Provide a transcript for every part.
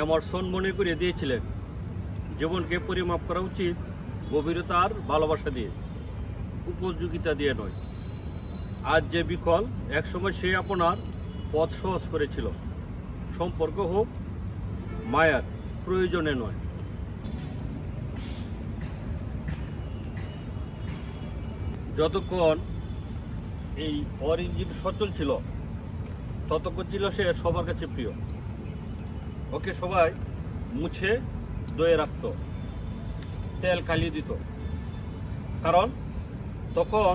Emerson মনে করিয়ে দিয়েছিলেন জীবনকে পরিমাপ করা উচিত গভীরতা আর ভালোবাসা দিয়ে, উপযোগিতা দিয়ে নয়। আজ যে বিকল, একসময় সে আপনার পথ সহজ করেছিল। সম্পর্ক হোক মায়ার, প্রয়োজনে নয়। যতক্ষণ এই ইঞ্জিন সচল ছিল ততক্ষণ ছিল সে সবার কাছে প্রিয়। ওকে সবাই মুছে ধুয়ে রাখত, তেল খালিয়ে দিত, কারণ তখন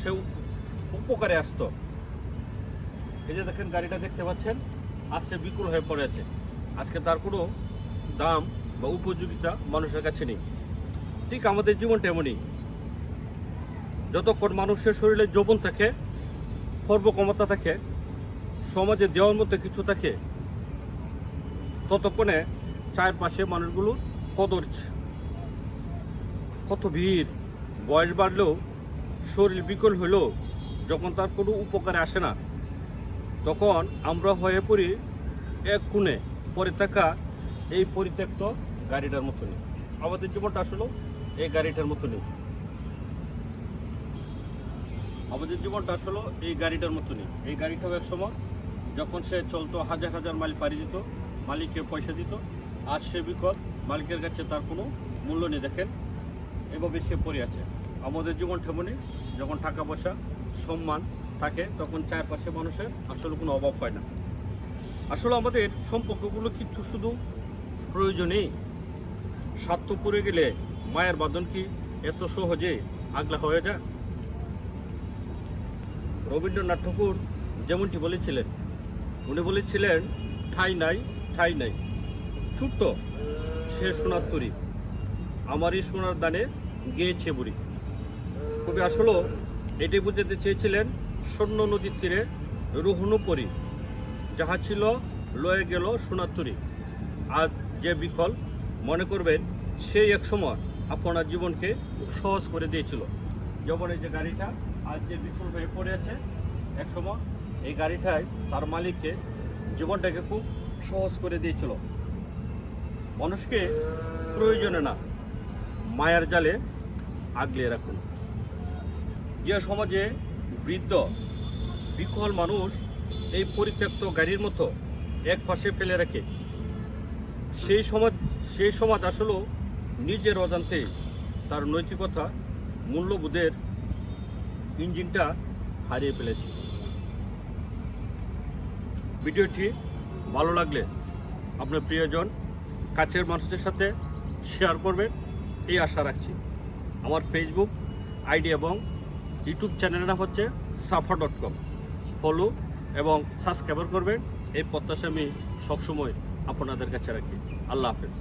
সে উপকারে আসত। এই যে দেখেন গাড়িটা দেখতে পাচ্ছেন, আজ সে বিক্রয় হয়ে পড়ে আছে। আজকে তার কোনো দাম বা উপযোগিতা মানুষের কাছে নেই। ঠিক আমাদের জীবনটা এমনই। যতক্ষণ মানুষের শরীরে যৌবন থাকে, সর্বক্ষমতা থাকে, সমাজে দেওয়ার মতো কিছু থাকে, ততক্ষণে চারপাশে মানুষগুলোর কদর। কত ভিড়, বয়স বাড়লেও শরীর বিকল হলেও যখন তার কোনো উপকারে আসে না, তখন আমরা হয়ে পড়ি এক কোণে পরে থাকা এই পরিত্যক্ত গাড়িটার মতো নেই। আমাদের জীবনটা আসলে এই গাড়িটার মতো নেই। আমাদের জীবনটা আসলে এই গাড়িটার মতো নেই। এই গাড়িটাও এক সময় যখন সে চলতো, হাজার হাজার মাইল পাড়ি দিত, মালিককে পয়সা দিত। আজ সে বিকল, মালিকের কাছে তার কোনো মূল্য নেই। দেখেন এভাবে সে পড়ে আছে। আমাদের জীবন তেমনই। যখন টাকা পয়সা সম্মান থাকে তখন চারপাশে মানুষের আসলে কোনো অভাব হয় না। আসলে আমাদের সম্পর্কগুলো কিন্তু শুধু প্রয়োজনেই। স্বার্থ পড়ে গেলে মায়ের বাঁধন কি এত সহজে আগলা হয়ে যায়? রবীন্দ্রনাথ ঠাকুর যেমনটি বলেছিলেন, উনি বলেছিলেন, ঠাই নাই, ঠাই নাই, ছোট্ট সে সোনার তরী, আমারই সোনার দানে গেয়েছে বুড়ি। কবি আসলে এটি বুঝাতে চেয়েছিলেন, স্বর্ণ নদীর তীরে রোহনু পরি, যাহা ছিল লয়ে গেল সোনার তরী। আজ যে বিকল, মনে করবেন সেই এক সময় আপনার জীবনকে সহজ করে দিয়েছিল। যেমন এই যে গাড়িটা আজ যে বিকল হয়ে পড়ে আছে, এক সময় এই গাড়িটাই তার মালিককে জীবনটাকে খুব সহজ করে দিয়েছিল। মানুষকে প্রয়োজনে না, মায়ার জালে আগলে রাখুন। যে সমাজে বৃদ্ধ বিকল মানুষ এই পরিত্যক্ত গাড়ির মতো এক পাশে ফেলে রাখে, সেই সমাজ আসলে নিজের অজান্তে তার নৈতিকতা, মূল্যবোধের ইঞ্জিনটা হারিয়ে ফেলেছে। ভিডিওটি ভালো লাগলে আপনার প্রিয়জন, কাছের মানুষদের সাথে শেয়ার করবেন, এই আশা রাখছি। আমার ফেসবুক আইডি এবং ইউটিউব চ্যানেলের নাম হচ্ছে safa.com। ফলো এবং সাবস্ক্রাইব করবেন, এই প্রত্যাশা আমি সবসময় আপনাদের কাছে রাখি। আল্লাহ হাফেজ।